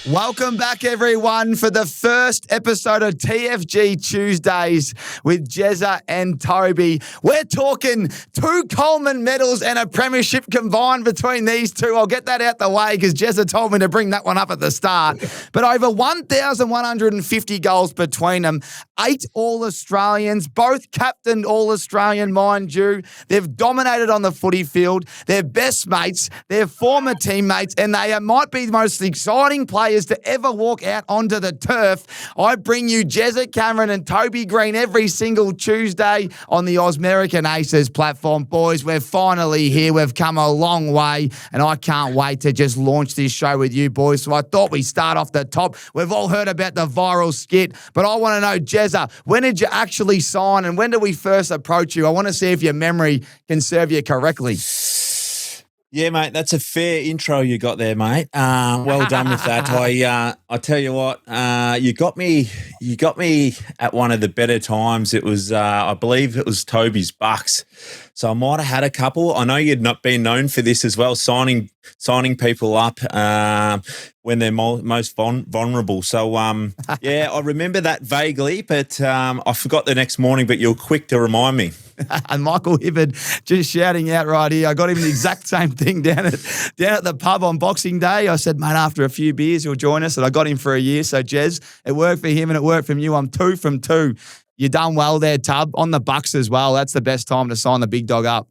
Welcome back, everyone, for the first episode of TFG Tuesdays with Jezza and Toby. We're talking 2 Coleman medals and a premiership combined between these two. I'll get that out the way because Jezza told me to bring that one up at the start. But over 1,150 goals between them, 8 All-Australians, both captained All-Australian, mind you. They've dominated on the footy field. They're best mates. They're former teammates, and they might be the most exciting players to ever walk out onto the turf. I bring you Jezza Cameron and Toby Green every single Tuesday on the ausmericanaces platform. Boys, we're finally here. We've come a long way, and I can't wait to just launch this show with you boys. So I thought we'd start off the top. We've all heard about the viral skit, but I want to know, Jezza, when did you actually sign, and when did we first approach you? I want to see if your memory can serve you correctly. Yeah, mate, that's a fair intro you got there, mate. Well done with that. I tell you what, you got me at one of the better times. It was, I believe it was Toby's Bucks. So I might have had a couple. I know you'd not been known for this as well, signing people up when they're most vulnerable. So, yeah, I remember that vaguely, but I forgot the next morning, but you're quick to remind me. And Michael Hibbard just shouting out right here. I got him the exact same thing down at the pub on Boxing Day. I said, mate, after a few beers, he'll join us. And I got him for a year. So, Jez, it worked for him and it worked for you. I'm 2 from 2. You done well there, Tub. On the Bucks as well. That's the best time to sign the big dog up.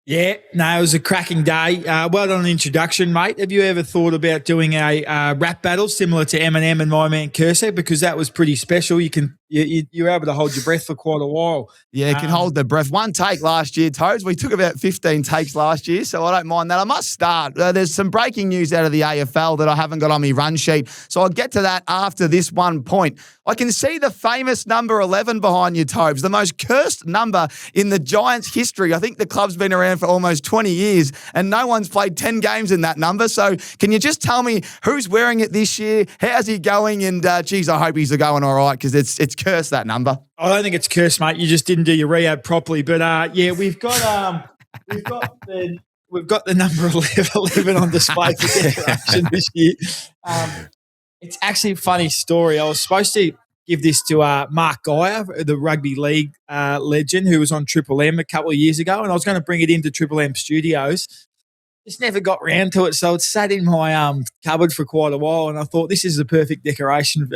Yeah, no, it was a cracking day. Well done on the introduction, mate. Have you ever thought about doing a rap battle similar to Eminem and My Man Cursor? Because that was pretty special. You're able to hold your breath for quite a while. Yeah, you can hold the breath. 1 take last year, Toads. We took about 15 takes last year, so I don't mind that. I must start. There's some breaking news out of the AFL that I haven't got on my run sheet, so I'll get to that after this one point. I can see the famous number 11 behind you, Tobes, the most cursed number in the Giants' history. I think the club's been around for almost 20 years, and no one's played 10 games in that number. So can you just tell me who's wearing it this year? How's he going? And, geez, I hope he's going all right because it's cursed, that number. I don't think it's cursed, mate. You just didn't do your rehab properly. But, yeah, we've got the number 11 on display for decoration this year. It's actually a funny story. I was supposed to give this to Mark Geyer, the rugby league legend who was on Triple M a couple of years ago, and I was going to bring it into Triple M Studios. Just never got round to it, so it sat in my cupboard for quite a while, and I thought this is the perfect decoration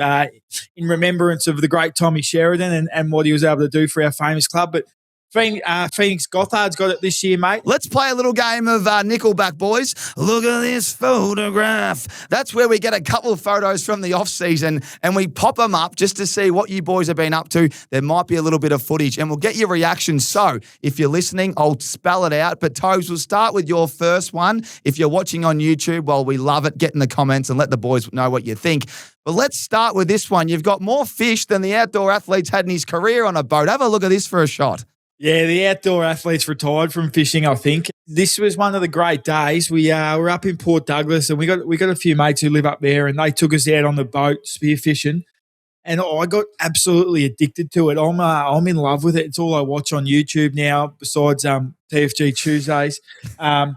in remembrance of the great Tommy Sheridan and what he was able to do for our famous club. But Phoenix Gothard's got it this year, mate. Let's play a little game of Nickelback, boys. Look at this photograph. That's where we get a couple of photos from the off-season and we pop them up just to see what you boys have been up to. There might be a little bit of footage and we'll get your reaction. So if you're listening, I'll spell it out. But Tobes, we'll start with your first one. If you're watching on YouTube, well, we love it. Get in the comments and let the boys know what you think. But let's start with this one. You've got more fish than the outdoor athlete's had in his career on a boat. Have a look at this for a shot. Yeah, the outdoor athletes retired from fishing, I think. This was one of the great days. We were up in Port Douglas and we got a few mates who live up there and they took us out on the boat spearfishing. And I got absolutely addicted to it. I'm in love with it. It's all I watch on YouTube now besides TFG Tuesdays. And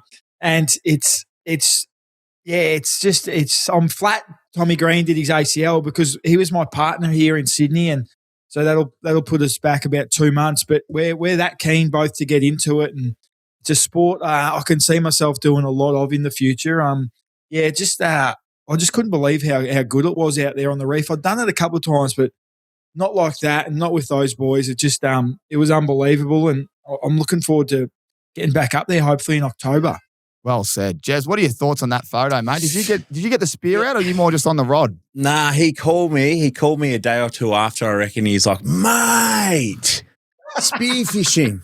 I'm flat. Tommy Green did his ACL because he was my partner here in Sydney, and so that'll put us back about 2 months. But we're that keen both to get into it, and it's a sport I can see myself doing a lot of in the future. I just couldn't believe how good it was out there on the reef. I'd done it a couple of times, but not like that, and not with those boys. It just it was unbelievable, and I'm looking forward to getting back up there hopefully in October. Well said. Jez, what are your thoughts on that photo, mate? Did you get the spear out or are you more just on the rod? Nah, he called me a day or two after, I reckon. He's like, mate, spearfishing.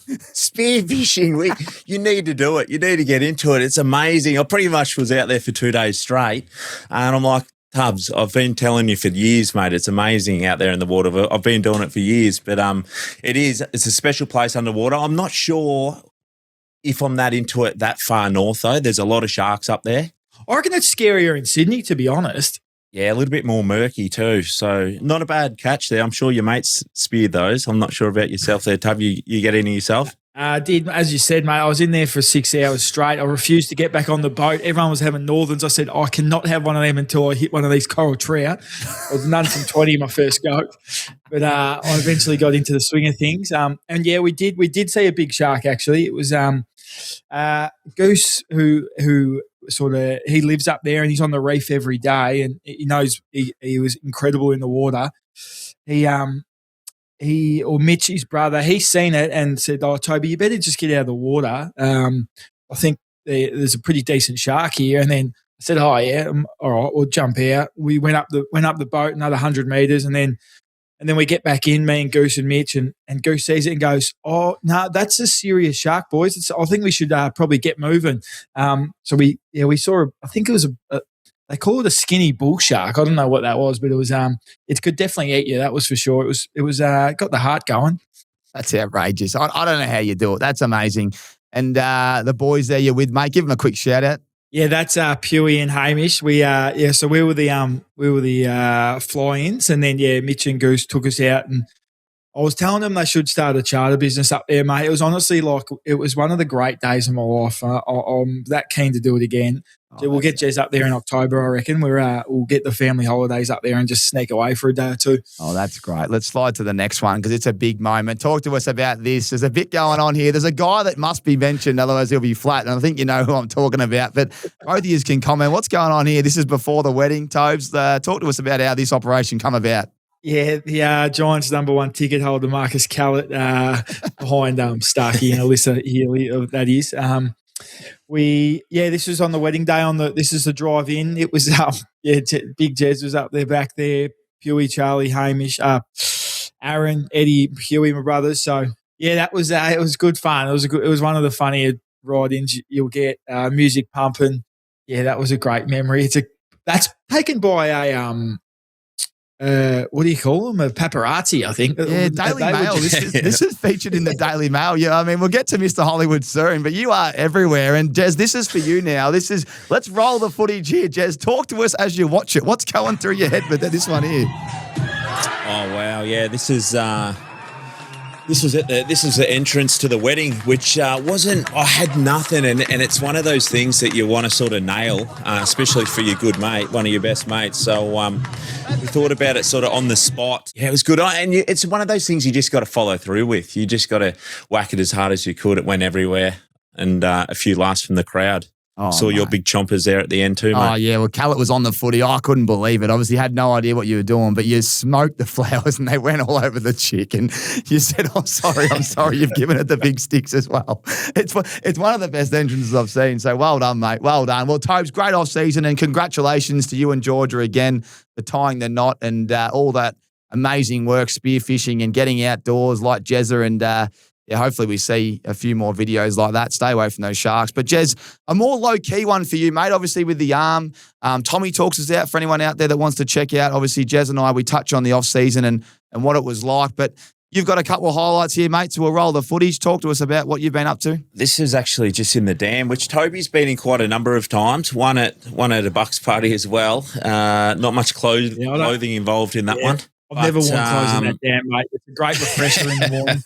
You need to do it. You need to get into it. It's amazing. I pretty much was out there for 2 days straight. And I'm like, Tubbs, I've been telling you for years, mate. It's amazing out there in the water. I've been doing it for years. But it's a special place underwater. I'm not sure if I'm that into it that far north, though. There's a lot of sharks up there. I reckon it's scarier in Sydney, to be honest. Yeah, a little bit more murky too. So not a bad catch there. I'm sure your mates speared those. I'm not sure about yourself there, Tub. You get any yourself? Did, as you said, mate, I was in there for 6 hours straight. I refused to get back on the boat. Everyone was having northerns. I said, I cannot have one of them until I hit one of these coral trout. I was none from 20 my first go. But I eventually got into the swing of things. And yeah, we did see a big shark, actually. It was Goose who sort of, he lives up there and he's on the reef every day, and he knows he was incredible in the water. Mitch, his brother, he's seen it and said, "Oh, Toby, you better just get out of the water. I think there's a pretty decent shark here." And then I said, "Oh yeah, all right, we'll jump out." We went up the boat another 100 meters, and then we get back in, me and Goose and Mitch, and Goose sees it and goes, "Oh no, that's a serious shark, boys. I think we should probably get moving." So we saw. I think it was they call it a skinny bull shark. I don't know what that was, but it was it could definitely eat you. That was for sure. It was got the heart going. That's outrageous. I don't know how you do it. That's amazing. And the boys there you're with, mate, give them a quick shout out. Yeah, that's Pewey and Hamish. So we were the fly-ins, and then Mitch and Goose took us out, and I was telling them they should start a charter business up there, mate. It was honestly it was one of the great days of my life. I'm that keen to do it again. So we'll get Jez up there in October, I reckon. We'll get the family holidays up there and just sneak away for a day or two. Oh, that's great. Let's slide to the next one because it's a big moment. Talk to us about this. There's a bit going on here. There's a guy that must be mentioned, otherwise he'll be flat. And I think you know who I'm talking about. But both of you can comment. What's going on here? This is before the wedding, Tobes. Talk to us about how this operation come about. Yeah, the Giants' number one ticket holder, Marcus Callett, behind Starkey and Alyssa Healy, that is. This was on the wedding day. This is the drive-in. It was Big Jez was up there, back there. Huey, Charlie, Hamish, Aaron, Eddie, Huey, my brothers. So that was it was good fun. It was one of the funnier ride-ins you'll get. Music pumping. Yeah, that was a great memory. That's taken by a what do you call them? A paparazzi, I think. Yeah, Daily Mail. This is featured in the Daily Mail. Yeah, I mean, we'll get to Mr. Hollywood soon, but you are everywhere. And Jez, this is for you now. Let's roll the footage here, Jez. Talk to us as you watch it. What's going through your head with this one here? Oh wow, yeah, this is the entrance to the wedding, which wasn't. I had nothing, and it's one of those things that you want to sort of nail, especially for your good mate, one of your best mates. So we thought about it sort of on the spot. Yeah, it was good, and it's one of those things you just got to follow through with. You just got to whack it as hard as you could. It went everywhere, and a few laughs from the crowd. Oh, Saw your big chompers there at the end too, mate. Oh, yeah. Well, Callett was on the footy. I couldn't believe it. Obviously, had no idea what you were doing, but you smoked the flowers and they went all over the chick. And you said, I'm sorry, you've given it the big sticks as well. It's one of the best entrances I've seen. So well done, mate. Well done. Well, Tobes, great off-season and congratulations to you and Georgia again for tying the knot and all that amazing work, spearfishing and getting outdoors like Jezza and hopefully we see a few more videos like that. Stay away from those sharks. But, Jez, a more low-key one for you, mate, obviously with the arm. Tommy talks us out for anyone out there that wants to check out. Obviously, Jez and I, we touch on the off-season and what it was like. But you've got a couple of highlights here, mate, so we'll roll the footage. Talk to us about what you've been up to. This is actually just in the dam, which Toby's been in quite a number of times. One at a Bucks party as well. Not much clothing involved in that one. I've never worn clothes in that dam, mate. It's a great refresher in the morning.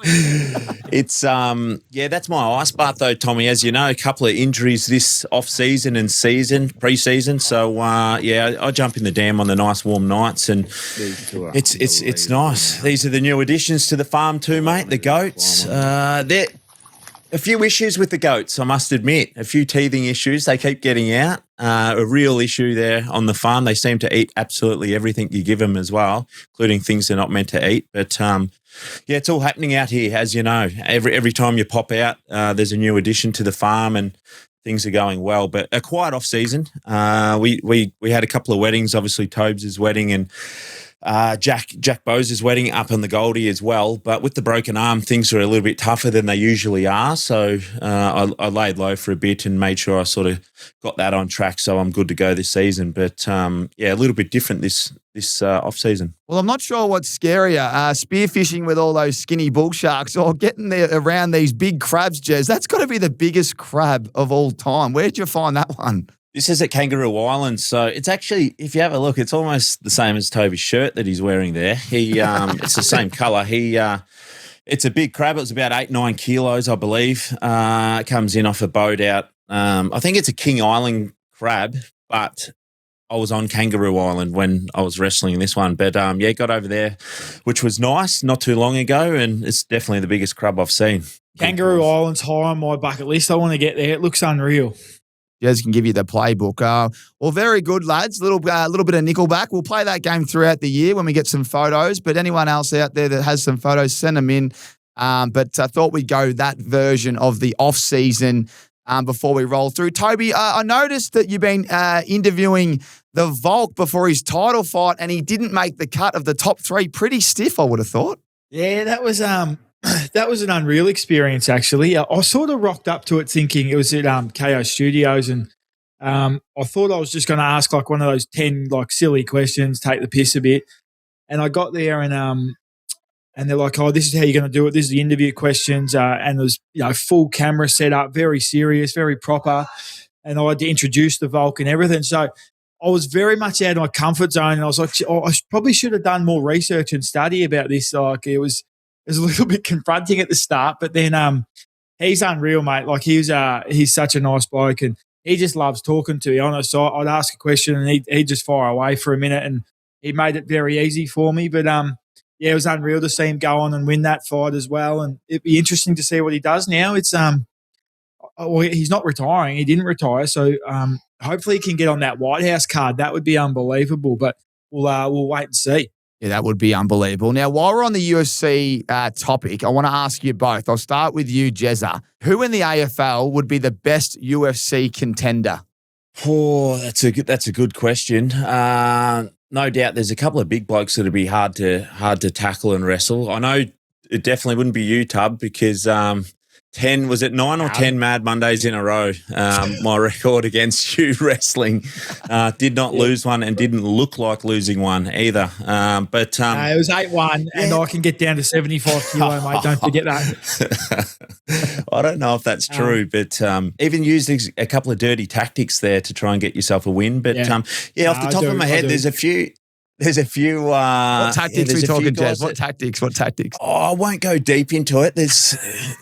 It's that's my ice bath though, Tommy. As you know, a couple of injuries this off season and pre-season. So I jump in the dam on the nice warm nights, and it's nice. These are the new additions to the farm too, mate. The goats. They're a few issues with the goats, I must admit. A few teething issues. They keep getting out. A real issue there on the farm. They seem to eat absolutely everything you give them as well, including things they're not meant to eat. But, it's all happening out here, as you know. Every time you pop out, there's a new addition to the farm and things are going well. But a quiet off-season. We had a couple of weddings, obviously Tobes' wedding and Jack Bose's wedding up on the Goldie as well, but with the broken arm, things are a little bit tougher than they usually are. So I laid low for a bit and made sure I sort of got that on track. So I'm good to go this season. But a little bit different this off season. Well, I'm not sure what's scarier, spearfishing with all those skinny bull sharks or getting there around these big crabs, Jez. That's got to be the biggest crab of all time. Where did you find that one? This is at Kangaroo Island, so it's actually, if you have a look, it's almost the same as Toby's shirt that he's wearing there. It's the same colour. He It's a big crab. It was about 8-9 kilos, I believe. It comes in off a boat out. I think it's a King Island crab, but I was on Kangaroo Island when I was wrestling this one. But, got over there, which was nice not too long ago, and it's definitely the biggest crab I've seen. Kangaroo Island's high on my bucket list. I want to get there. It looks unreal. Jez can give you the playbook. Well, very good, lads. Little bit of Nickelback. We'll play that game throughout the year when we get some photos. But anyone else out there that has some photos, send them in. But I thought we'd go that version of the off-season before we roll through. Toby, I noticed that you've been interviewing the Volk before his title fight, and he didn't make the cut of the top 3. Pretty stiff, I would have thought. Yeah, that was that was an unreal experience, actually. I sort of rocked up to it thinking it was at KO Studios, and I thought I was just going to ask like one of those 10 like silly questions, take the piss a bit. And I got there and they're like, "Oh, this is how you're going to do it. This is the interview questions." And there was full camera set up, very serious, very proper. And I had to introduce the Volk and everything. So I was very much out of my comfort zone, and I was like, I probably should have done more research and study about this. Like it was a little bit confronting at the start, but then he's unreal, mate. Like he's such a nice bloke, and he just loves talking, to be honest. So I'd ask a question and he'd just fire away for a minute, and he made it very easy for me. But it was unreal to see him go on and win that fight as well, and it'd be interesting to see what he does now. It's he's not retiring. He didn't retire, so hopefully he can get on that White House card. That would be unbelievable, but we'll wait and see. Yeah, that would be unbelievable. Now, while we're on the UFC topic, I want to ask you both. I'll start with you, Jezza. Who in the AFL would be the best UFC contender? Oh, that's a good question. No doubt there's a couple of big blokes that would be hard to tackle and wrestle. I know it definitely wouldn't be you, Tub, because 9 or 10 Mad Mondays in a row? My record against you wrestling did not lose one and didn't look like losing one either. But it was 8-1, and I can get down to 75 kilo, mate. Don't forget that. I don't know if that's true, but even used a couple of dirty tactics there to try and get yourself a win. But off the top of my head, there's a few. What tactics are we talking, Jez? What tactics? Oh, I won't go deep into it.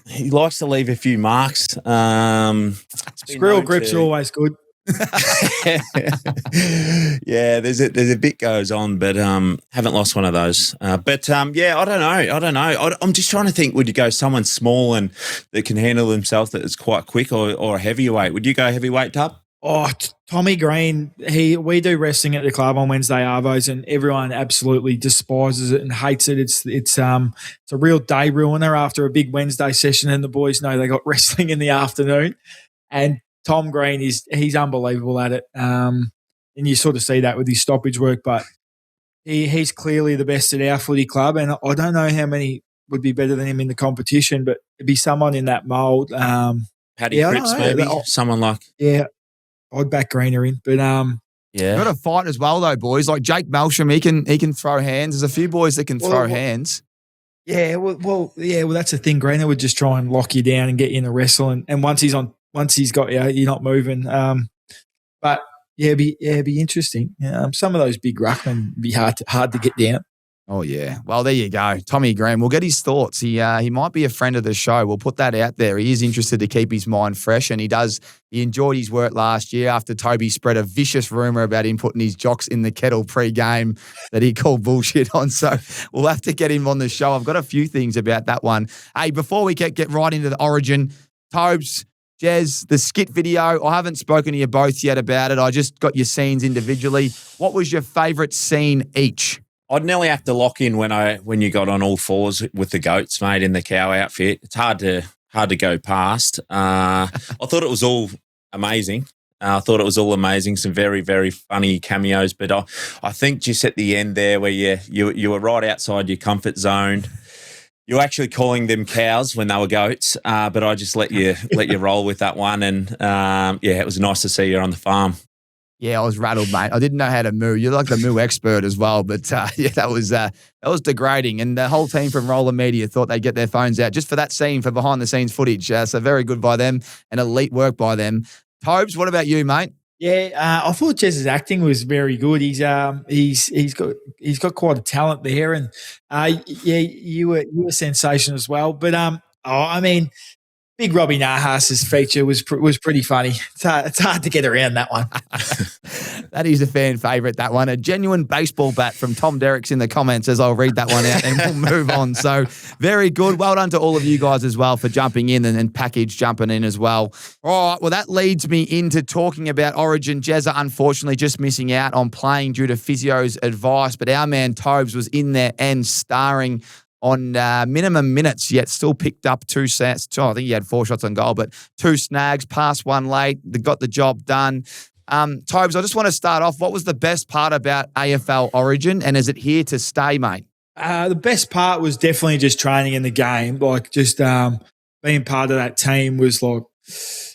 He likes to leave a few marks. Squirrel grips are always good. Yeah, there's a bit goes on, but haven't lost one of those. I don't know. I'm just trying to think. Would you go someone small and that can handle themselves, that is quite quick, or a heavyweight? Would you go heavyweight, Tub? Oh, Tommy Green, we do wrestling at the club on Wednesday arvos, and everyone absolutely despises it and hates it. It's a real day ruiner after a big Wednesday session, and the boys know they got wrestling in the afternoon. And Tom Green he's unbelievable at it. And you sort of see that with his stoppage work, but he's clearly the best at our footy club, and I don't know how many would be better than him in the competition, but it'd be someone in that mould. Paddy Cripps, maybe someone like I'd back Greener in, but You've got to fight as well, though, boys. Like Jake Melsham, he can throw hands. There's a few boys that can throw hands. Yeah, well, that's the thing. Greener would just try and lock you down and get you in a wrestle, and once he's got you, you're not moving. But it'd be interesting. Some of those big ruckmen would be hard to get down. Oh, yeah. Well, there you go. Tommy Graham. We'll get his thoughts. He might be a friend of the show. We'll put that out there. He is interested to keep his mind fresh, and he enjoyed his work last year after Toby spread a vicious rumour about him putting his jocks in the kettle pre-game that he called bullshit on. So we'll have to get him on the show. I've got a few things about that one. Hey, before we get right into the Origin, Tobes, Jez, the skit video, I haven't spoken to you both yet about it. I just got your scenes individually. What was your favourite scene each? I'd nearly have to lock in when you got on all fours with the goats, mate, in the cow outfit. It's hard to go past. I thought it was all amazing. Some very, very funny cameos. But I think just at the end there where you were right outside your comfort zone. You were actually calling them cows when they were goats, but I just let you roll with that one. And, it was nice to see you on the farm. Yeah, I was rattled, mate. I didn't know how to moo. You're like the moo expert as well. But, that was degrading. And the whole team from Roller Media thought they'd get their phones out just for that scene, for behind-the-scenes footage. So very good by them and elite work by them. Tobes, what about you, mate? Yeah, I thought Jezza's acting was very good. He's got quite a talent there, and yeah, you were sensational as well. But I mean, Big Robbie Nahas's feature was pretty funny. It's hard to get around that one. That is a fan favourite, that one. A genuine baseball bat from Tom Derrick's in the comments as I'll read that one out and we'll move on. So very good. Well done to all of you guys as well for jumping in and Package jumping in as well. All right, well, that leads me into talking about Origin. Jezza, unfortunately, just missing out on playing due to physio's advice, but our man Tobes was in there and starring on minimum minutes, yet still picked up 2 sets. I think he had 4 shots on goal, but 2 snags, passed 1 late, got the job done. Tobes, I just want to start off. What was the best part about AFL Origin, and is it here to stay, mate? The best part was definitely just training in the game. Like, just being part of that team was like,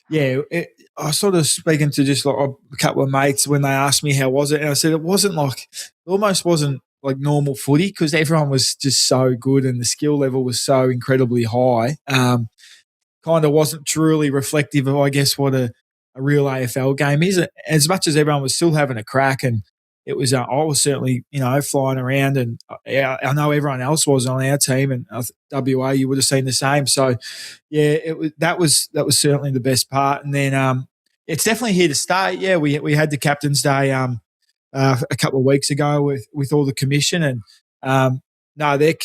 yeah, I was sort of speaking to just like a couple of mates when they asked me how was it, and I said it almost wasn't like normal footy because everyone was just so good and the skill level was so incredibly high. Kind of wasn't truly reflective of, I guess, what a real AFL game is. As much as everyone was still having a crack, and it was, I was certainly, flying around, and I know everyone else was on our team, and WA, you would have seen the same. So, yeah, that was certainly the best part. And then it's definitely here to stay. Yeah, we had the Captain's Day a couple of weeks ago with all the commission, and no, they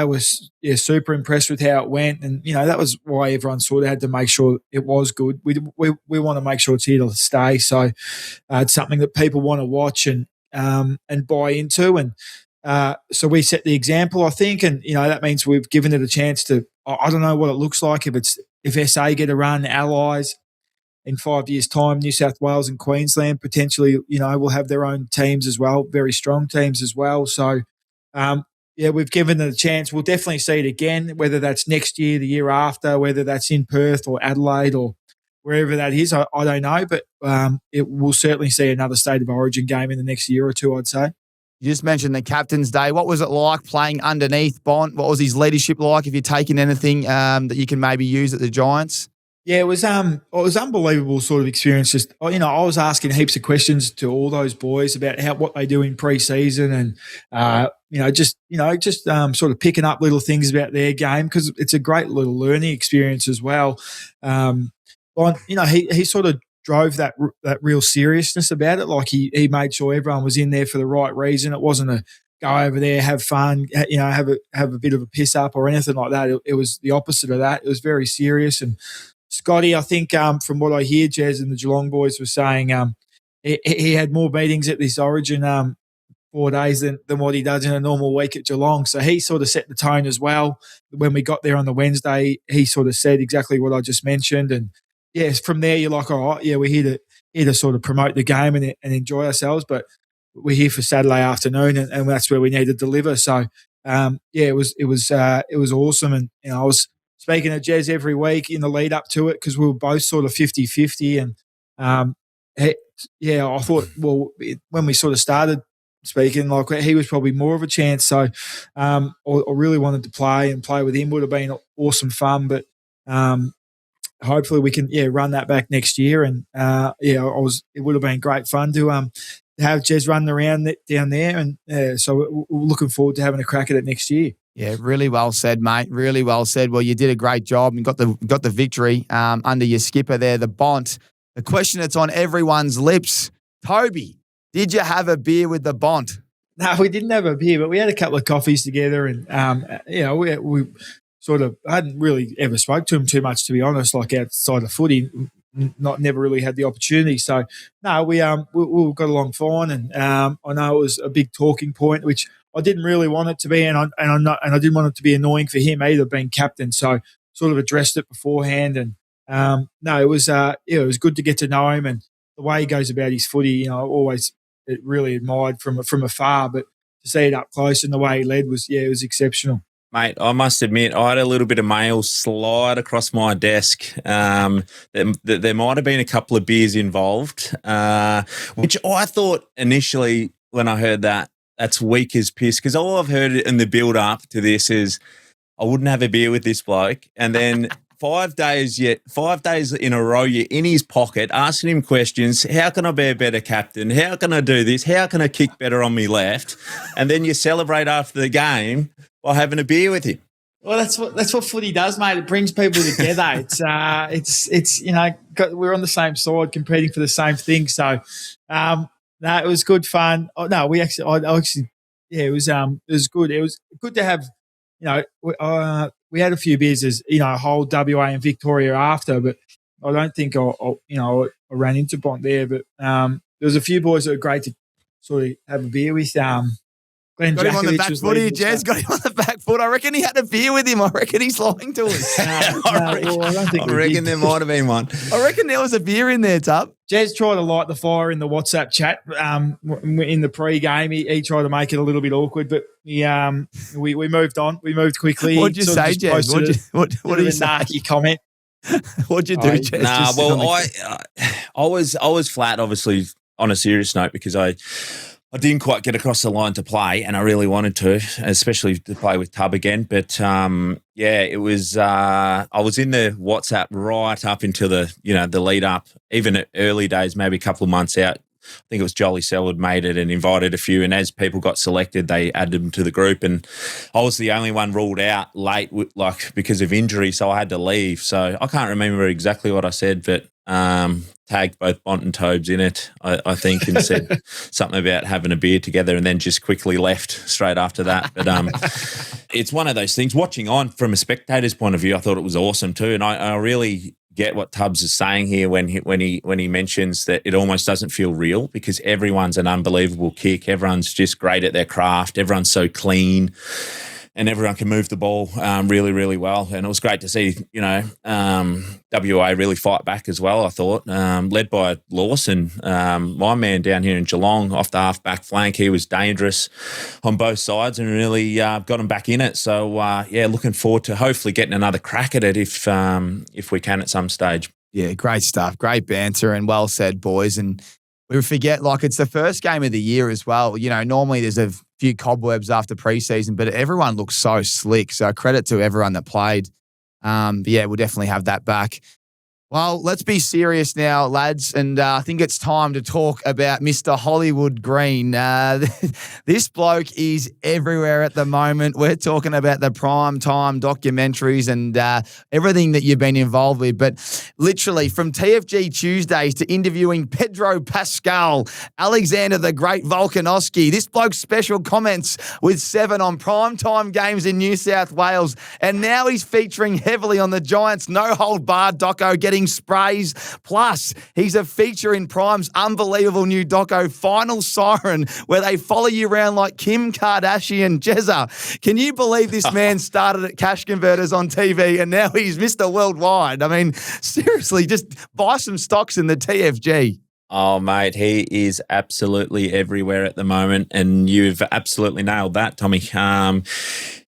were super impressed with how it went, and that was why everyone sort of had to make sure it was good. We want to make sure it's here to stay, so it's something that people want to watch and buy into, and so we set the example, I think, and that means we've given it a chance to. I don't know what it looks like if SA get a run, Allies. In 5 years' time, New South Wales and Queensland potentially, will have their own teams as well, very strong teams as well. So, we've given it a chance. We'll definitely see it again, whether that's next year, the year after, whether that's in Perth or Adelaide or wherever that is. I don't know, but it will certainly see another State of Origin game in the next year or two, I'd say. You just mentioned the Captain's Day. What was it like playing underneath Bont? What was his leadership like? If you're taking anything that you can maybe use at the Giants? Yeah, it was unbelievable sort of experience. Just I was asking heaps of questions to all those boys about what they do in pre-season, and just sort of picking up little things about their game because it's a great little learning experience as well. He sort of drove that real seriousness about it. Like he made sure everyone was in there for the right reason. It wasn't a go over there, have fun, have a bit of a piss up or anything like that. It was the opposite of that. It was very serious. And Scotty, I think from what I hear, Jez and the Geelong boys were saying, he had more meetings at this Origin 4 days than what he does in a normal week at Geelong. So he sort of set the tone as well. When we got there on the Wednesday, he sort of said exactly what I just mentioned. And yes, from there you're like, all right, yeah, we're here to sort of promote the game and enjoy ourselves, but we're here for Saturday afternoon, and that's where we need to deliver. So it was awesome, and I was speaking to Jez every week in the lead up to it because we were both sort of 50-50. And I thought, well, when we sort of started speaking, like he was probably more of a chance. So I really wanted to play with him. Would have been awesome fun, but hopefully we can run that back next year. And it would have been great fun to have Jez running around down there. And so we're looking forward to having a crack at it next year. Yeah, really well said, mate. Really well said. Well, you did a great job and got the victory under your skipper there, the Bont. The question that's on everyone's lips, Toby, did you have a beer with the Bont? No, we didn't have a beer, but we had a couple of coffees together, and we sort of I hadn't really ever spoke to him too much, to be honest. Like outside of footy, never really had the opportunity. So no, we got along fine, and I know it was a big talking point, which I didn't really want it to be, and I didn't want it to be annoying for him either, being captain. So sort of addressed it beforehand, and it was good to get to know him and the way he goes about his footy. I always really admired from afar, but to see it up close and the way he led was exceptional. Mate, I must admit, I had a little bit of mail slide across my desk. There might have been a couple of beers involved, which I thought initially when I heard that's weak as piss, because all I've heard in the build-up to this is I wouldn't have a beer with this bloke. And then 5 days yet. 5 days in a row, you're in his pocket asking him questions. How can I be a better captain? How can I do this? How can I kick better on me left? And then you celebrate after the game by having a beer with him. Well, that's what footy does, mate. It brings people together. It's we're on the same side, competing for the same thing. So, no, it was good fun. Oh, no, it was good. It was good to have, we had a few beers as a whole WA and Victoria after, but I don't think I ran into Bont there. But there was a few boys that were great to sort of have a beer with. Got him on the back foot here, Jez. Got him on the back foot. I reckon he had a beer with him. I reckon he's lying to us. I reckon there might have been one. I reckon there was a beer in there, Tub. Jez tried to light the fire in the WhatsApp chat in the pre-game. He tried to make it a little bit awkward, but we moved on. We moved quickly. What'd you say, Jez? What did you say? Narky comment. What'd you do, Jez? I was flat, obviously, on a serious note, because I didn't quite get across the line to play, and I really wanted to, especially to play with Tub again. But it was. I was in the WhatsApp right up until the lead up, even at early days, maybe a couple of months out. I think it was Jolly Selwood made it and invited a few, and as people got selected, they added them to the group, and I was the only one ruled out late, because of injury, so I had to leave. So I can't remember exactly what I said, but tagged both Bont and Tobes in it, I think, and said something about having a beer together, and then just quickly left straight after that. But it's one of those things. Watching on from a spectator's point of view, I thought it was awesome too, and I really get what Tubbs is saying here when he mentions that it almost doesn't feel real, because everyone's an unbelievable kick. Everyone's just great at their craft. Everyone's so clean, and everyone can move the ball really, really well. And it was great to see, WA really fight back as well, I thought, led by Lawson, my man down here in Geelong, off the half-back flank. He was dangerous on both sides and really got him back in it. So, looking forward to hopefully getting another crack at it if we can at some stage. Yeah, great stuff. Great banter and well said, boys. And we forget, it's the first game of the year as well. Normally there's a few cobwebs after preseason, but everyone looks so slick. So credit to everyone that played. We'll definitely have that back. Well, let's be serious now, lads, and I think it's time to talk about Mr. Hollywood Green. This bloke is everywhere at the moment. We're talking about the prime time documentaries and everything that you've been involved with, but literally from TFG Tuesdays to interviewing Pedro Pascal, Alexander the Great Volkanovski, this bloke's special comments with 7 on prime time games in New South Wales, and now he's featuring heavily on the Giants' no-hold-barred doco, getting sprays. Plus, he's a feature in Prime's unbelievable new doco, Final Siren, where they follow you around like Kim Kardashian. Jezza, can you believe this man started at Cash Converters on TV and now he's Mr. Worldwide? I mean, seriously, just buy some stocks in the TFG. Oh, mate, he is absolutely everywhere at the moment, and you've absolutely nailed that, Tommy.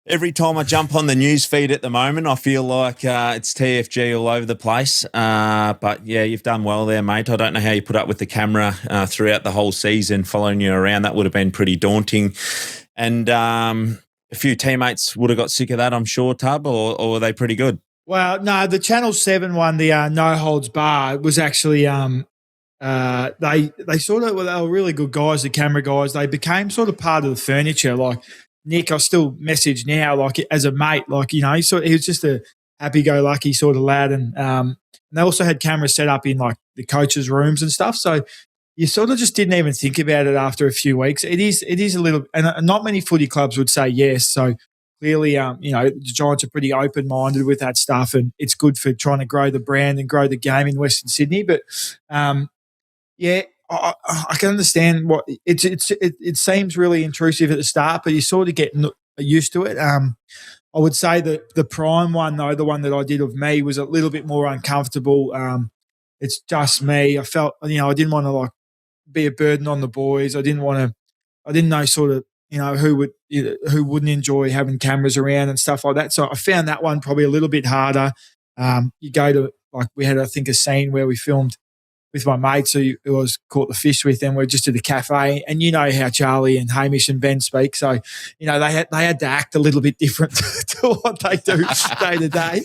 Every time I jump on the news feed at the moment, I feel like it's TFG all over the place. But, yeah, you've done well there, mate. I don't know how you put up with the camera throughout the whole season, following you around. That would have been pretty daunting. And a few teammates would have got sick of that, I'm sure, Tub, or were they pretty good? Well, no, the Channel 7 one, the No Holds Bar, was actually they sort of, they were really good guys, the camera guys. They became sort of part of the furniture. Like Nick, I still message now, like as a mate, he was just a happy-go-lucky sort of lad. And they also had cameras set up in like the coaches' rooms and stuff. So you sort of just didn't even think about it after a few weeks. It is a little, and not many footy clubs would say yes. So clearly, the Giants are pretty open-minded with that stuff, and it's good for trying to grow the brand and grow the game in Western Sydney. But I can understand what it seems really intrusive at the start, but you sort of get used to it. I would say that the Prime one, though, the one that I did of me, was a little bit more uncomfortable. It's just me. I felt, I didn't want to be a burden on the boys. I didn't know sort of, who wouldn't enjoy having cameras around and stuff like that. So I found that one probably a little bit harder. You go to, we had, I think, a scene where we filmed with my mates who I was caught the fish with, and we're just at the cafe. And you know how Charlie and Hamish and Ben speak, so you know they had to act a little bit different to what they do day to day.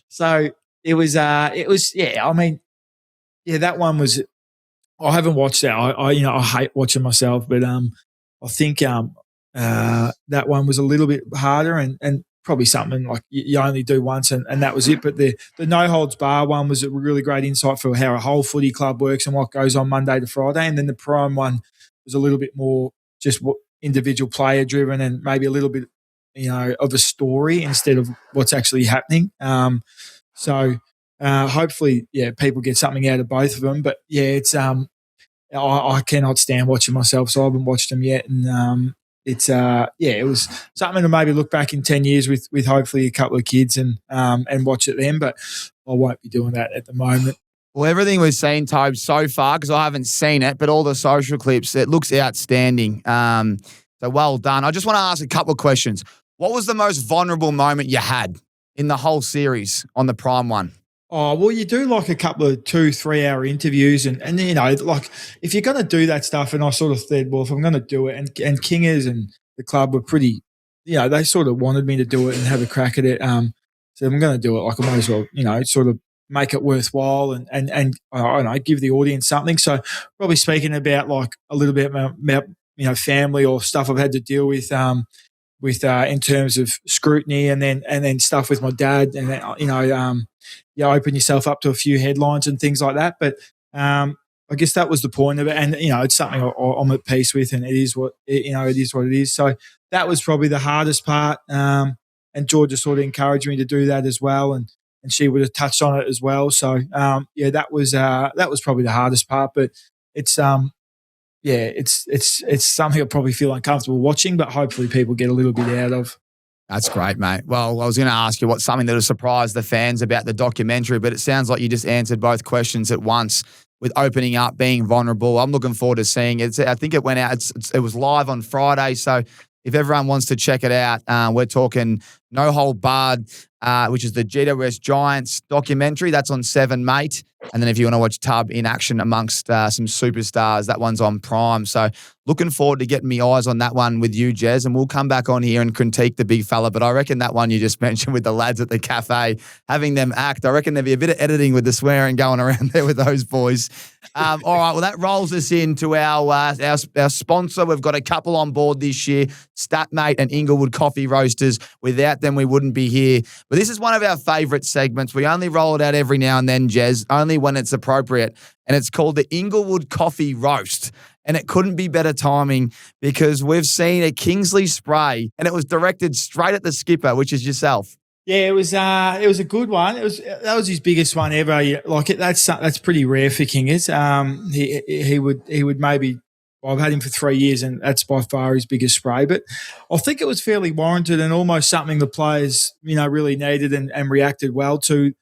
So it was yeah. I mean, yeah, that one was. I haven't watched that. I hate watching myself, but I think that one was a little bit harder and probably something like you only do once and that was it. But the no holds bar one was a really great insight for how a whole footy club works and what goes on Monday to Friday. And then the prime one was a little bit more just individual player driven and maybe a little bit of a story instead of what's actually happening. So hopefully, yeah, people get something out of both of them. But yeah, it's I cannot stand watching myself, so I haven't watched them yet. And it was something to maybe look back in 10 years with hopefully a couple of kids and watch it then. But I won't be doing that at the moment. Well, everything we've seen, Tobe, so far, because I haven't seen it, but all the social clips, it looks outstanding. So well done. I just want to ask a couple of questions. What was the most vulnerable moment you had in the whole series on the Prime one? Oh, well, you do like a couple of 2-3 hour interviews and like if you're going to do that stuff, and I sort of said, well, if I'm going to do it, and Kingers and the club were pretty, they sort of wanted me to do it and have a crack at it. So I'm going to do it. Like I might as well, sort of make it worthwhile and I don't know, give the audience something. So probably speaking about like a little bit about, family or stuff I've had to deal with in terms of scrutiny and then stuff with my dad and then, open yourself up to a few headlines and things like that. But I guess that was the point of it. And, it's something I'm at peace with and it is what it is. So that was probably the hardest part. And Georgia sort of encouraged me to do that as well. And she would have touched on it as well. So, that was probably the hardest part, but it's something I probably feel uncomfortable watching, but hopefully people get a little bit out of. That's great, mate. Well, I was going to ask you what's something that will surprise the fans about the documentary, but it sounds like you just answered both questions at once with opening up, being vulnerable. I'm looking forward to seeing it. I think it went out. It was live on Friday, so if everyone wants to check it out, we're talking No Hold Barred, which is the GWS Giants documentary. That's on 7, mate. And then if you want to watch Tub in action amongst some superstars, that one's on Prime. So looking forward to getting my eyes on that one with you, Jez, and we'll come back on here and critique the big fella. But I reckon that one you just mentioned with the lads at the cafe, having them act, I reckon there'll be a bit of editing with the swearing going around there with those boys. All right, well, that rolls us into our sponsor. We've got a couple on board this year, Statmate and Inglewood Coffee Roasters. Without them, we wouldn't be here. But this is one of our favourite segments. We only roll it out every now and then, Jez, only when it's appropriate. And it's called the Inglewood Coffee Roast. And it couldn't be better timing because we've seen a Kingsley spray and it was directed straight at the skipper, which is yourself. Yeah, it was a good one. That was his biggest one ever. That's pretty rare for Kingers. He would maybe. Well, I've had him for 3 years, and that's by far his biggest spray. But I think it was fairly warranted and almost something the players really needed and reacted well to.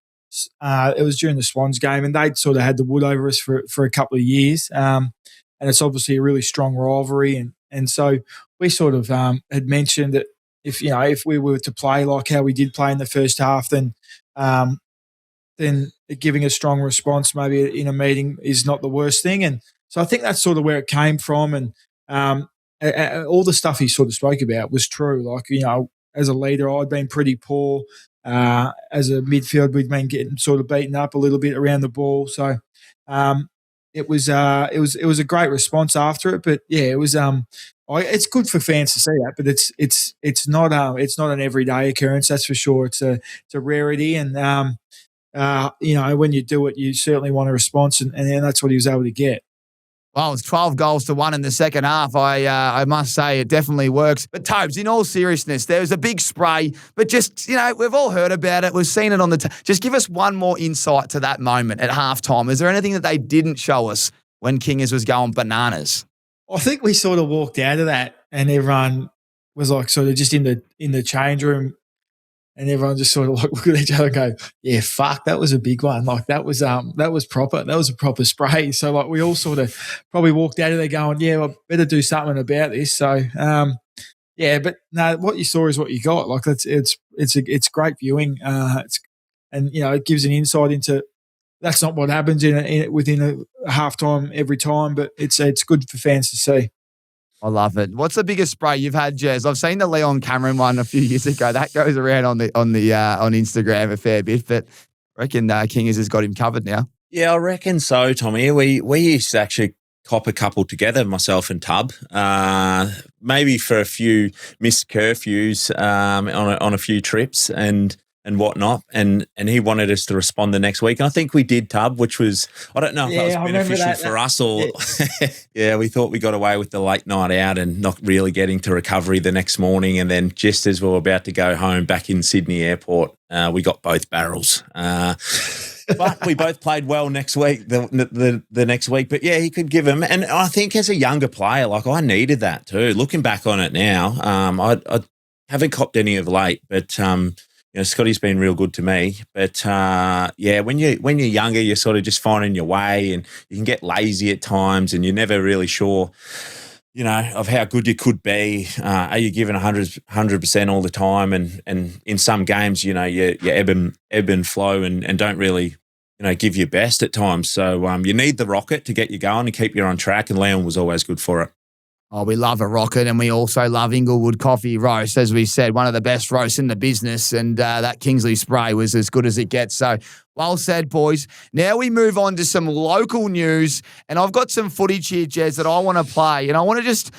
It was during the Swans game, and they'd sort of had the wood over us for a couple of years. And it's obviously a really strong rivalry, and so we sort of had mentioned that if we were to play like how we did play in the first half, then giving a strong response maybe in a meeting is not the worst thing. And so I think that's sort of where it came from. And all the stuff he sort of spoke about was true. Like, as a leader, I'd been pretty poor. As a midfield, we'd been getting sort of beaten up a little bit around the ball. So it was a great response after it. But yeah, it was it's good for fans to see that, but it's not an everyday occurrence, that's for sure. It's a rarity, and when you do it, you certainly want a response, and that's what he was able to get. Well, it's 12 goals to 1 in the second half. I must say it definitely works. But Tobes, in all seriousness, there was a big spray, but just, we've all heard about it. We've seen it on the just give us one more insight to that moment at halftime. Is there anything that they didn't show us when Kingers was going bananas? I think we sort of walked out of that and everyone was like sort of just in the change room, and everyone just sort of like look at each other and go, yeah, fuck, that was a big one. Like that was proper. That was a proper spray. So like we all sort of probably walked out of there going, yeah, well, better do something about this. So yeah, but no, what you saw is what you got. Like it's great viewing. It gives an insight into that's not what happens within a halftime every time. But it's good for fans to see. I love it. What's the biggest spray you've had, Jez? I've seen the Leon Cameron one a few years ago. That goes around on Instagram a fair bit, but I reckon King has got him covered now. Yeah, I reckon so, Tommy. We used to actually cop a couple together, myself and Tub, maybe for a few missed curfews on a few trips and whatnot. And he wanted us to respond the next week. And I think we did, Tub, which was, I don't know if that was beneficial for us or, yeah, we thought we got away with the late night out and not really getting to recovery the next morning. And then just as we were about to go home back in Sydney Airport, we got both barrels. But we both played well next week, the next week. But, yeah, he could give him. And I think as a younger player, like I needed that too. Looking back on it now, I haven't copped any of late, but Scotty's been real good to me. But, when you're younger, you're sort of just finding your way and you can get lazy at times and you're never really sure, of how good you could be. Are you giving 100% all the time? And in some games, you ebb and flow and don't really, give your best at times. So you need the rocket to get you going and keep you on track. And Leon was always good for it. Oh, we love a rocket, and we also love Inglewood Coffee Roast. As we said, one of the best roasts in the business, and that Kingsley spray was as good as it gets. So, well said, boys. Now we move on to some local news, and I've got some footage here, Jez, that I want to play, and I just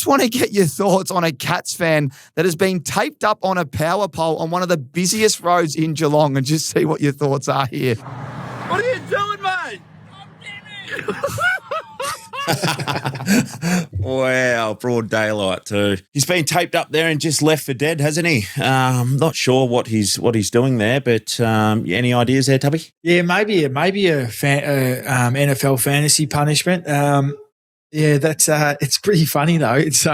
want to get your thoughts on a Cats fan that has been taped up on a power pole on one of the busiest roads in Geelong, and just see what your thoughts are here. What are you doing, mate? Wow, broad daylight too. He's been taped up there and just left for dead, hasn't he? Not sure what he's doing there, but any ideas there, Tubby? Yeah, maybe a NFL fantasy punishment. That's it's pretty funny though. It's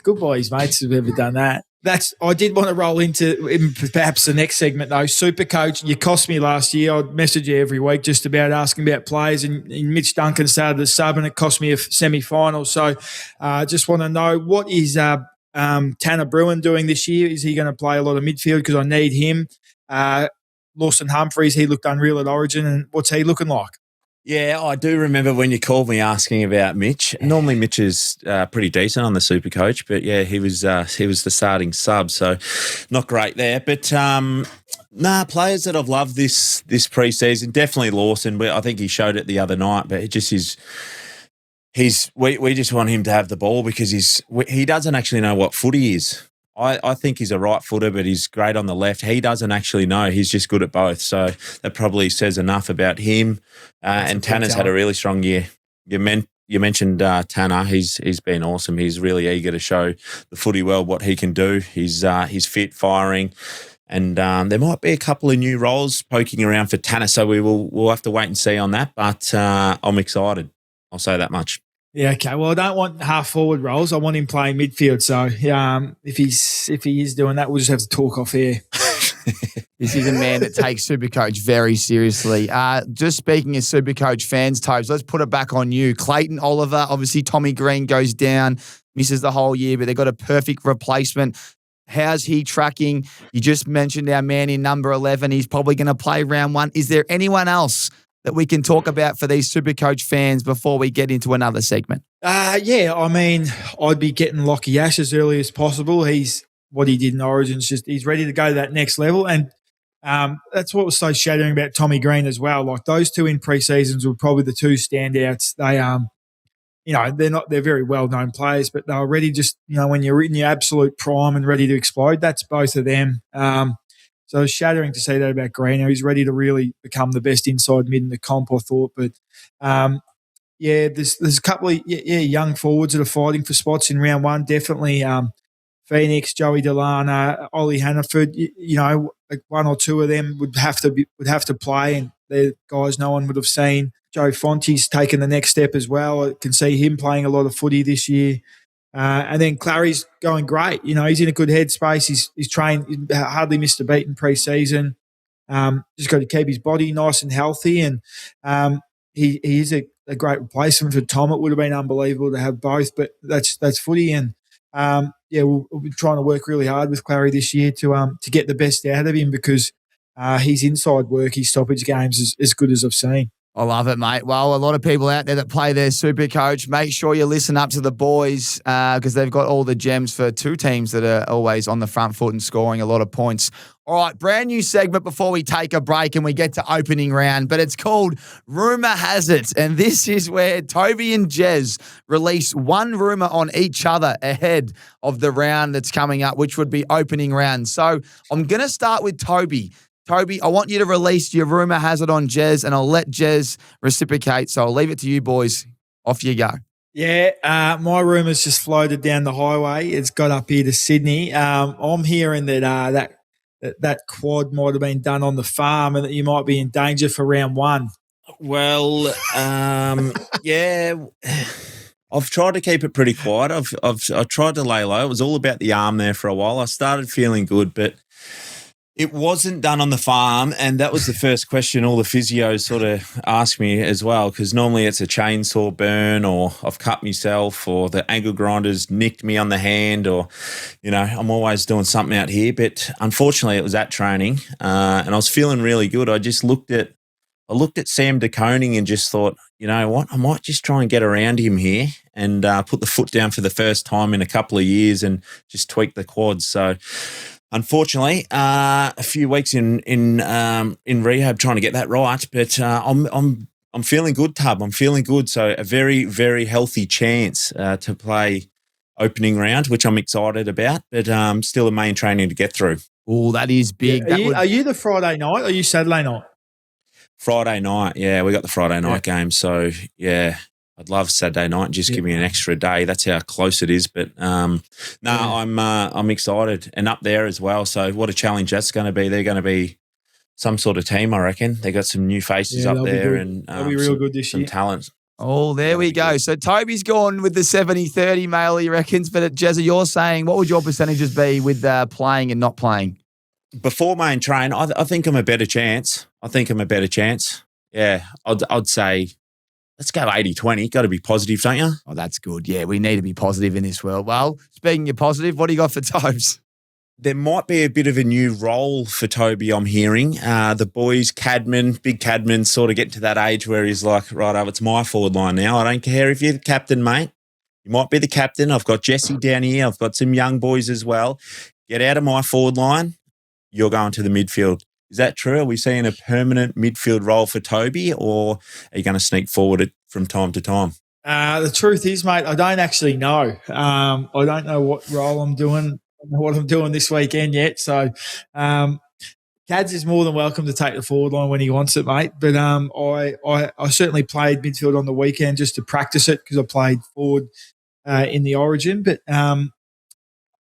good by his mates who've ever done that. I did want to roll into perhaps the next segment though. Super coach, you cost me last year. I'd message you every week just about asking about players, and Mitch Duncan started as sub and it cost me a semi-final. So just want to know, what is Tanner Bruin doing this year? Is he going to play a lot of midfield? Because I need him. Lawson Humphreys, he looked unreal at Origin, and what's he looking like? Yeah, I do remember when you called me asking about Mitch. Normally Mitch is pretty decent on the Super Coach, but yeah, he was the starting sub, so not great there. But players that I've loved this preseason, definitely Lawson. But I think he showed it the other night. But it just is. We just want him to have the ball because he doesn't actually know what footy is. I think he's a right footer, but he's great on the left. He doesn't actually know. He's just good at both. So that probably says enough about him. And Tanner's had a really strong year. You mentioned Tanner. He's been awesome. He's really eager to show the footy world what he can do. He's fit, firing. And there might be a couple of new roles poking around for Tanner. So we'll have to wait and see on that. But I'm excited. I'll say that much. Yeah, okay. Well, I don't want half forward roles. I want him playing midfield. So if he is doing that, we'll just have to talk off here. This is a man that takes Supercoach very seriously. Just speaking as Supercoach fans, Tobes, let's put it back on you. Clayton Oliver, obviously Tommy Green goes down, misses the whole year, but they've got a perfect replacement. How's he tracking? You just mentioned our man in number 11. He's probably going to play round one. Is there anyone else that we can talk about for these Supercoach fans before we get into another segment? Yeah, I mean, I'd be getting Lockie Ash as early as possible. What he did in Origin, he's ready to go to that next level. And that's what was so shattering about Tommy Green as well. Like those two in pre-seasons were probably the two standouts. They're very well-known players, but they were ready when you're in your absolute prime and ready to explode. That's both of them. So it's shattering to see that about Green. He's ready to really become the best inside mid in the comp, I thought. But, there's a couple of young forwards that are fighting for spots in round one. Definitely Phoenix, Joey Delana, Ollie Hannaford. Like one or two of them would have to play, and they're guys no one would have seen. Joe Fonte's taken the next step as well. I can see him playing a lot of footy this year. And then Clary's going great. He's in a good headspace. He's trained, he hardly missed a beat in pre-season. Just got to keep his body nice and healthy. And he is a great replacement for Tom. It would have been unbelievable to have both, but that's footy. And we'll be trying to work really hard with Clary this year to get the best out of him because his inside work, his stoppage games is as good as I've seen. I love it, mate. Well, a lot of people out there that play their super coach, make sure you listen up to the boys because they've got all the gems for two teams that are always on the front foot and scoring a lot of points. All right, brand new segment before we take a break and we get to opening round, but it's called Rumour Has It. And this is where Toby and Jez release one rumour on each other ahead of the round that's coming up, which would be opening round. So I'm going to start with Toby. Toby, I want you to release your rumour has it on Jez, and I'll let Jez reciprocate. So I'll leave it to you, boys. Off you go. Yeah, my rumour's just floated down the highway. It's got up here to Sydney. I'm hearing that quad might have been done on the farm and that you might be in danger for round one. Well, yeah, I've tried to keep it pretty quiet. I've tried to lay low. It was all about the arm there for a while. I started feeling good, but it wasn't done on the farm, and that was the first question all the physios sort of asked me as well, because normally it's a chainsaw burn or I've cut myself or the angle grinders nicked me on the hand or, I'm always doing something out here. But unfortunately, it was at training and I was feeling really good. I looked at Sam DeConing and just thought, you know what, I might just try and get around him here and put the foot down for the first time in a couple of years and just tweak the quads. So unfortunately, a few weeks in rehab trying to get that right, but I'm feeling good, Tub. I'm feeling good. So a very, very healthy chance to play opening round, which I'm excited about, but still a main training to get through. Oh, that is big. Yeah, are you the Friday night or are you Saturday night? Friday night, yeah, we got the Friday night game. So yeah, I'd love Saturday night. Just give me an extra day. That's how close it is. But I'm excited and up there as well. So what a challenge that's going to be. They're going to be some sort of team, I reckon. They got some new faces up there and they'll be real good this year. Some talent. Oh, there we go. So Toby's gone with the 70-30 male, he reckons. But Jezza, you're saying, what would your percentages be with playing and not playing? Before main train, I think I'm a better chance. Yeah, I'd say let's go 80-20. Got to be positive, don't you? Oh, that's good. Yeah, we need to be positive in this world. Well, speaking of positive, what do you got for Tobes? There might be a bit of a new role for Toby, I'm hearing. The boys, Big Cadman, sort of get to that age where he's like, right, it's my forward line now. I don't care if you're the captain, mate. You might be the captain. I've got Jesse down here. I've got some young boys as well. Get out of my forward line. You're going to the midfield. Is that true? Are we seeing a permanent midfield role for Toby, or are you going to sneak forward from time to time? The truth is, mate, I don't actually know. I don't know what role I'm doing. I don't know what I'm doing this weekend yet. So, Cads is more than welcome to take the forward line when he wants it, mate. But I certainly played midfield on the weekend just to practice it because I played forward in the Origin. But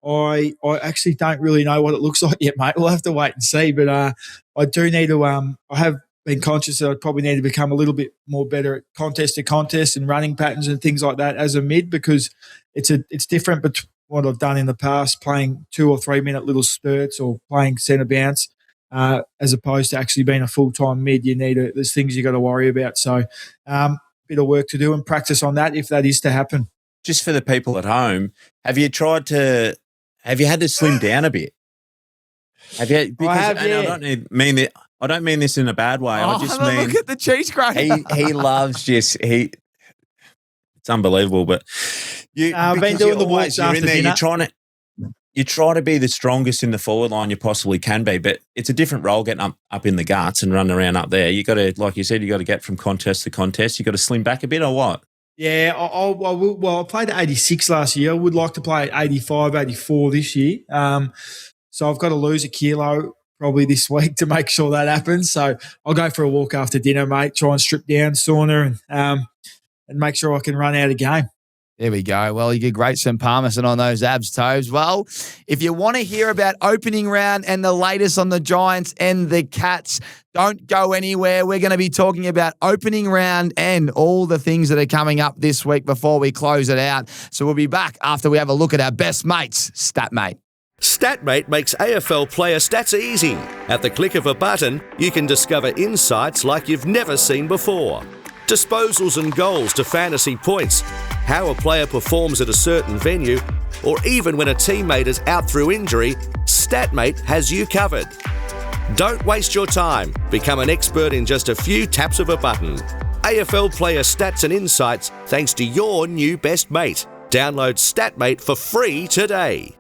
I actually don't really know what it looks like yet, mate. We'll have to wait and see. But I do need to I have been conscious that I probably need to become a little bit more better at contest to contest and running patterns and things like that as a mid, because it's different between what I've done in the past, playing 2 or 3 minute little spurts or playing centre bounce, as opposed to actually being a full-time mid. There's things you got to worry about. So bit of work to do and practice on that if that is to happen. Just for the people at home, have you had to slim down a bit? Have you? Because, I have, yeah. I don't mean this in a bad way. I just mean look at the cheese grater. He loves it's unbelievable. But I've been doing the walks after dinner. You try to be the strongest in the forward line you possibly can be, but it's a different role getting up in the guts and running around up there. You got to, like you said, you got to get from contest to contest. You got to slim back a bit, or what? Yeah, I played at 86 last year. I would like to play at 85, 84 this year. So I've got to lose a kilo probably this week to make sure that happens. So I'll go for a walk after dinner, mate, try and strip down, sauna, and make sure I can run out of game. There we go. Well, you get great St. Parmesan on those abs, Tobes. Well, if you want to hear about opening round and the latest on the Giants and the Cats, don't go anywhere. We're going to be talking about opening round and all the things that are coming up this week before we close it out. So we'll be back after we have a look at our best mates, StatMate. StatMate makes AFL player stats easy. At the click of a button, you can discover insights like you've never seen before. Disposals and goals to fantasy points, how a player performs at a certain venue, or even when a teammate is out through injury, StatMate has you covered. Don't waste your time. Become an expert in just a few taps of a button. AFL player stats and insights thanks to your new best mate. Download StatMate for free today.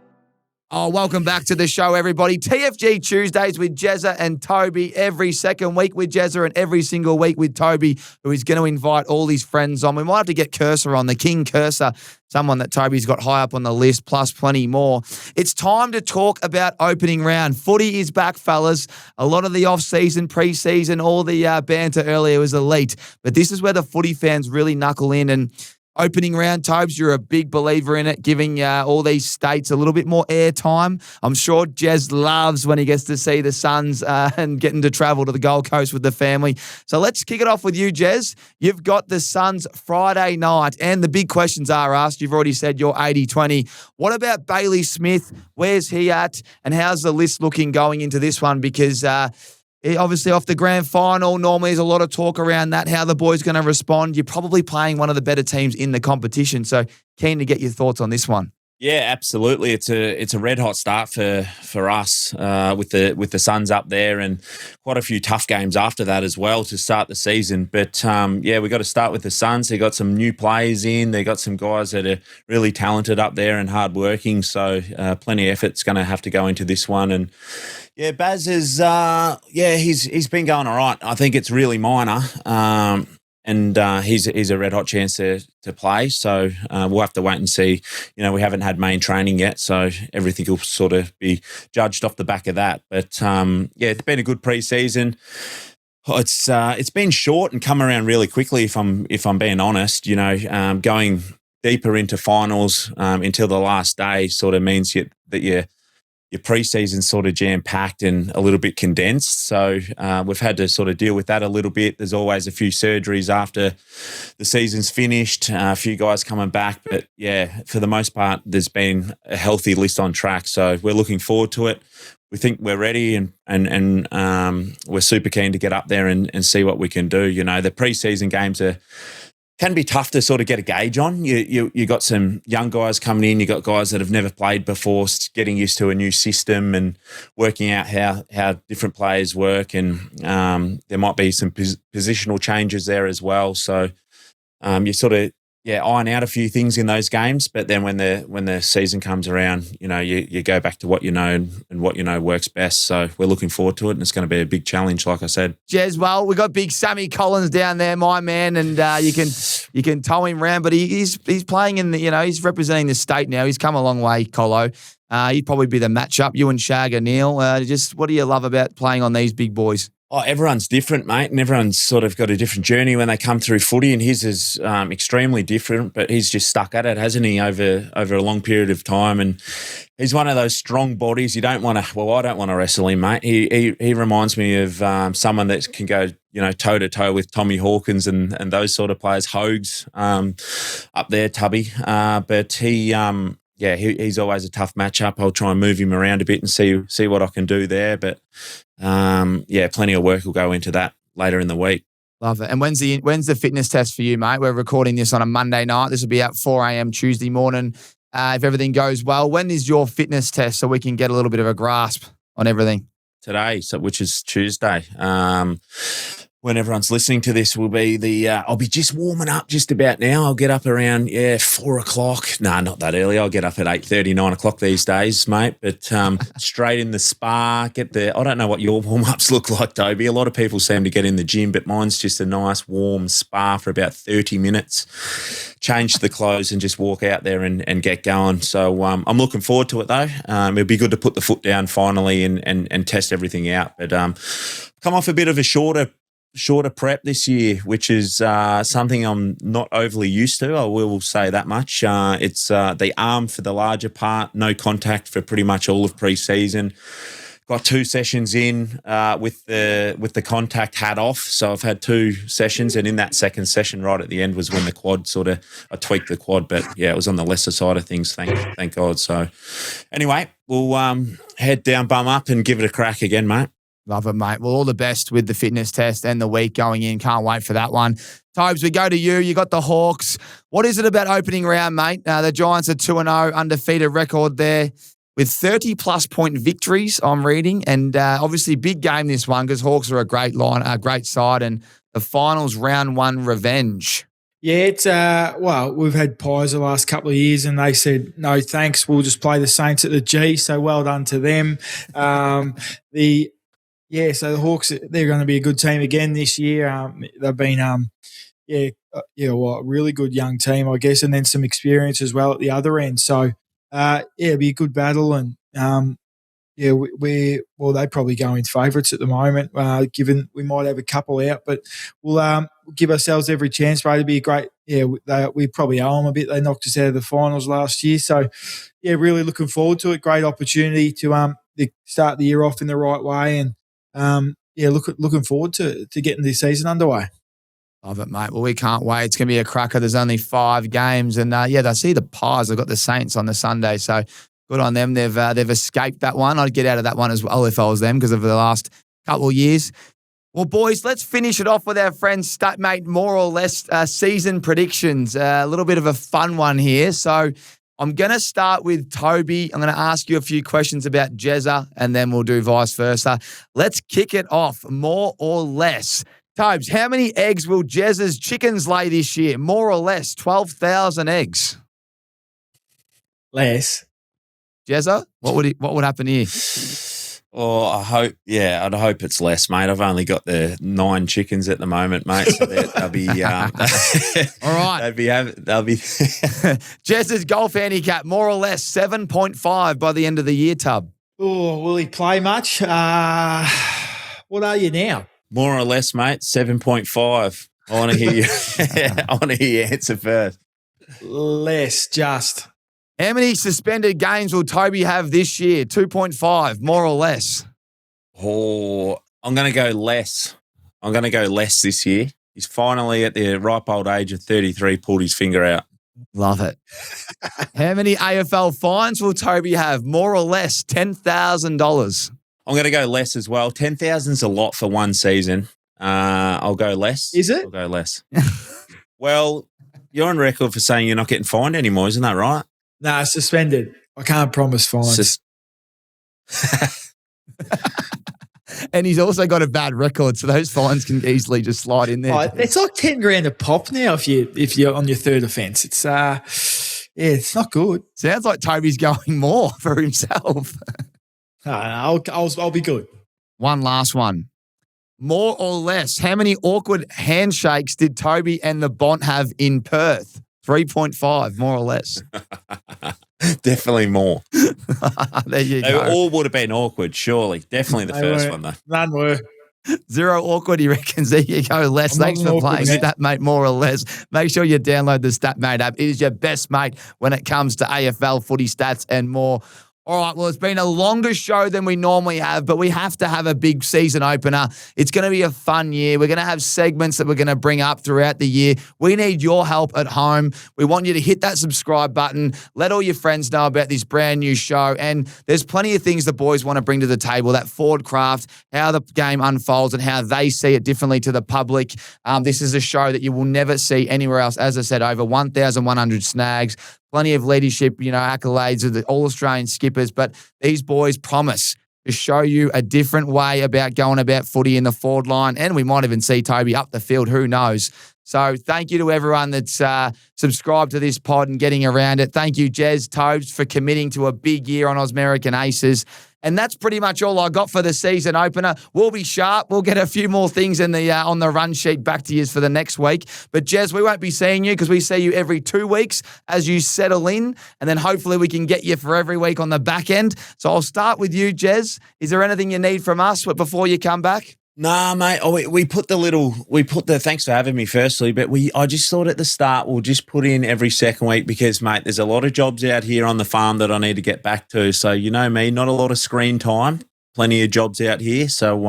Oh, welcome back to the show, everybody. TFG Tuesdays with Jezza and Toby. Every second week with Jezza and every single week with Toby, who is going to invite all his friends on. We might have to get Cursor on, the King Cursor, someone that Toby's got high up on the list, plus plenty more. It's time to talk about opening round. Footy is back, fellas. A lot of the off-season, pre-season, all the banter earlier was elite. But this is where the footy fans really knuckle in. And opening round, Tobes, you're a big believer in it, giving all these states a little bit more airtime. I'm sure Jez loves when he gets to see the Suns and getting to travel to the Gold Coast with the family. So let's kick it off with you, Jez. You've got the Suns Friday night, and the big questions are asked. You've already said you're 80-20. What about Bailey Smith? Where's he at? And how's the list looking going into this one? Because obviously off the grand final, normally there's a lot of talk around that, how the boys going to respond. You're probably playing one of the better teams in the competition, so keen to get your thoughts on this one. Yeah, absolutely. It's a red hot start for us with the Suns up there, and quite a few tough games after that as well to start the season. But we got to start with the Suns. They got some new players in. They got some guys that are really talented up there and hardworking. So plenty of effort's going to have to go into this one. And yeah, Baz is he's been going all right. I think it's really minor. And he's a red hot chance to play. So we'll have to wait and see. You know, we haven't had main training yet, so everything will sort of be judged off the back of that. But it's been a good pre-season. It's been short and come around really quickly. If I'm being honest, you know, going deeper into finals until the last day sort of means that your pre-season sort of jam-packed and a little bit condensed. So we've had to sort of deal with that a little bit. There's always a few surgeries after the season's finished, a few guys coming back. But, yeah, for the most part, there's been a healthy list on track. So we're looking forward to it. We think we're ready and we're super keen to get up there and see what we can do. You know, the pre-season games can be tough to sort of get a gauge on. You got some young guys coming in. You got guys that have never played before, getting used to a new system and working out how different players work. And there might be some positional changes there as well. So you sort of iron out a few things in those games. But then when the season comes around, you know, you go back to what you know and what you know works best. So we're looking forward to it, and it's going to be a big challenge, like I said. Jez, well, we got big Sammy Collins down there, my man, and you can tow him round, but he's playing in the, you know, he's representing the state now. He's come a long way, Colo. He'd probably be the matchup. You and Shag and Neil. Just what do you love about playing on these big boys? Oh, everyone's different, mate, and everyone's sort of got a different journey when they come through footy, and his is extremely different, but he's just stuck at it, hasn't he, over a long period of time, and he's one of those strong bodies. You don't want to, well, I don't want to wrestle him, mate. He reminds me of someone that can go, you know, toe-to-toe with Tommy Hawkins and those sort of players, Hogues up there, Tubby, but he's always a tough matchup. I'll try and move him around a bit and see what I can do there. But plenty of work will go into that later in the week. Love it. And when's the fitness test for you, mate? We're recording this on a Monday night. This will be out 4 a.m. Tuesday morning. If everything goes well, when is your fitness test so we can get a little bit of a grasp on everything? Today, which is Tuesday. When everyone's listening to this will be I'll be just warming up just about now. I'll get up around, 4 o'clock. No, not that early. I'll get up at 8:30, 9 o'clock these days, mate. But straight in the spa, I don't know what your warm-ups look like, Toby. A lot of people seem to get in the gym, but mine's just a nice warm spa for about 30 minutes. Change the clothes and just walk out there and get going. So I'm looking forward to it, though. It'll be good to put the foot down finally and test everything out. But come off a bit of a shorter prep this year, which is something I'm not overly used to. I will say that much. It's the arm for the larger part, no contact for pretty much all of pre-season. Got 2 sessions in with the contact hat off. So I've had 2 sessions, and in that second session right at the end was when the quad I tweaked the quad, but yeah, it was on the lesser side of things, thank God. So anyway, we'll head down, bum up, and give it a crack again, mate. Love it, mate. Well, all the best with the fitness test and the week going in. Can't wait for that one. Tobes, we go to you. You got the Hawks. What is it about opening round, mate? The Giants are 2-0, undefeated record there. with 30-plus point victories, I'm reading. And obviously big game this one because Hawks are a great side, and the finals round one revenge. Yeah, it's we've had Pies the last couple of years, and they said no thanks. We'll just play the Saints at the G. So well done to them. So the Hawks, they're going to be a good team again this year. They've been a really good young team, I guess, and then some experience as well at the other end. So it'll be a good battle, and they probably go in favourites at the moment, given we might have a couple out, but we'll give ourselves every chance, mate. It'd be a great, we probably owe them a bit. They knocked us out of the finals last year. So, really looking forward to it. Great opportunity to start the year off in the right way, and, looking forward to getting this season underway. Love it, mate. Well, we can't wait. It's going to be a cracker. There's only 5 games, and I see the Pies. They've got the Saints on the Sunday, so good on them. They've escaped that one. I'd get out of that one as well if I was them because of the last couple of years. Well, boys, let's finish it off with our friend Statmate, more or less season predictions. A little bit of a fun one here. So I'm going to start with Toby. I'm going to ask you a few questions about Jezza, and then we'll do vice versa. Let's kick it off, more or less. Tobes, how many eggs will Jezza's chickens lay this year? More or less, 12,000 eggs. Less. Jezza, what would happen here? Oh, I'd hope it's less, mate. I've only got the 9 chickens at the moment, mate. So they'll be all right. They'll be Jezza's golf handicap, more or less 7.5 by the end of the year, Tub. Oh, will he play much? What are you now? More or less, mate, 7.5. I want to hear you. I want to hear your answer first. Less, just. How many suspended games will Toby have this year? 2.5, more or less. Oh, I'm going to go less. I'm going to go less this year. He's finally at the ripe old age of 33 pulled his finger out. Love it. How many AFL fines will Toby have? More or less, $10,000. I'm going to go less as well. 10,000's a lot for one season. I'll go less. Is it? I'll go less. Well, you're on record for saying you're not getting fined anymore, isn't that right? Nah, suspended. I can't promise fines. And he's also got a bad record, so those fines can easily just slide in there. Oh, it's like $10,000 a pop now if you're on your third offence. It's it's not good. Sounds like Toby's going more for himself. I'll be good. One last one. More or less, how many awkward handshakes did Toby and the Bont have in Perth? 3.5, more or less. Definitely more. There you They go. all would have been awkward, surely. Definitely the first one, though. None were. 0 awkward, he reckons. There you go, Les. Thanks for playing Statmate, more or less. Make sure you download the Statmate app. It is your best mate when it comes to AFL footy stats and more. All right, well, it's been a longer show than we normally have, but we have to have a big season opener. It's going to be a fun year. We're going to have segments that we're going to bring up throughout the year. We need your help at home. We want you to hit that subscribe button. Let all your friends know about this brand new show. And there's plenty of things the boys want to bring to the table, that forward craft, how the game unfolds and how they see it differently to the public. This is a show that you will never see anywhere else. As I said, over 1,100 snags. Plenty of leadership, accolades of the All-Australian skippers, but these boys promise to show you a different way about going about footy in the forward line, and we might even see Toby up the field, who knows. So thank you to everyone that's subscribed to this pod and getting around it. Thank you, Jez, Tobes, for committing to a big year on ausmericanaces. And that's pretty much all I got for the season opener. We'll be sharp. We'll get a few more things in the on the run sheet back to you for the next week. But, Jez, we won't be seeing you because we see you every 2 weeks as you settle in. And then hopefully we can get you for every week on the back end. So I'll start with you, Jez. Is there anything you need from us before you come back? Nah, mate. We put the thanks for having me firstly, but I just thought at the start we'll just put in every second week because, mate, there's a lot of jobs out here on the farm that I need to get back to. So, you know me, not a lot of screen time, plenty of jobs out here. So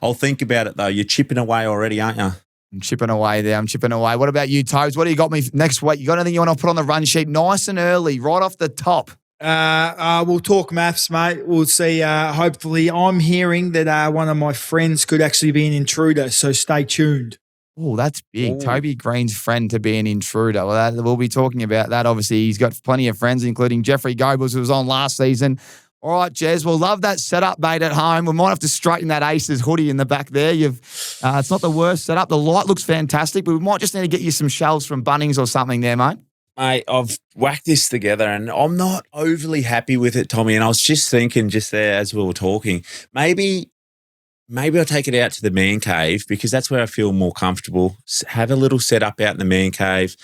I'll think about it though. You're chipping away already, aren't you? I'm chipping away there. I'm chipping away. What about you, Tobes? What do you got me next week? You got anything you want to put on the run sheet nice and early, right off the top? We'll talk maths, mate. We'll see. Hopefully, I'm hearing that one of my friends could actually be an intruder, so stay tuned. Oh, that's big. Ooh. Toby Green's friend to be an intruder. Well, we'll be talking about that. Obviously, he's got plenty of friends, including Jeffrey Goebbels, who was on last season. All right, Jez. Well, love that setup, mate, at home. We might have to straighten that Aces hoodie in the back there. It's not the worst setup. The light looks fantastic, but we might just need to get you some shelves from Bunnings or something there, mate. Mate, I've whacked this together and I'm not overly happy with it, Tommy. And I was just thinking just there as we were talking, maybe I'll take it out to the man cave because that's where I feel more comfortable. Have a little setup out in the man cave.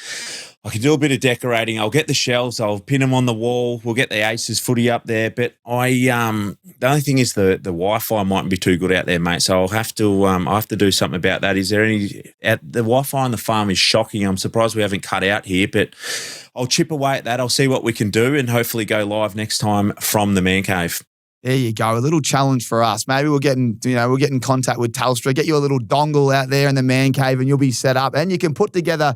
I can do a bit of decorating. I'll get the shelves. I'll pin them on the wall. We'll get the Aces footy up there. But the only thing is the Wi-Fi mightn't be too good out there, mate. So I'll have to do something about that. Is there the Wi-Fi on the farm is shocking. I'm surprised we haven't cut out here, but I'll chip away at that. I'll see what we can do and hopefully go live next time from the man cave. There you go. A little challenge for us. Maybe we'll get in contact with Telstra, get you a little dongle out there in the man cave and you'll be set up. And you can put together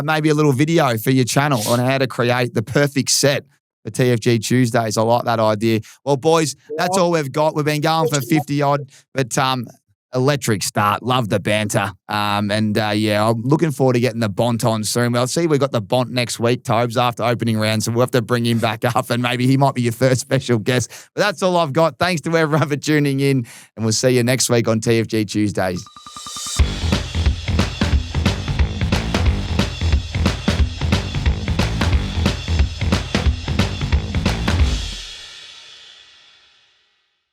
maybe a little video for your channel on how to create the perfect set for TFG Tuesdays. I like that idea. Well, boys, that's all we've got. We've been going for 50-odd, but electric start. Love the banter. I'm looking forward to getting the Bont on soon. We'll see we've got the Bont next week, Tobes, after opening round, so we'll have to bring him back up and maybe he might be your first special guest. But that's all I've got. Thanks to everyone for tuning in and we'll see you next week on TFG Tuesdays.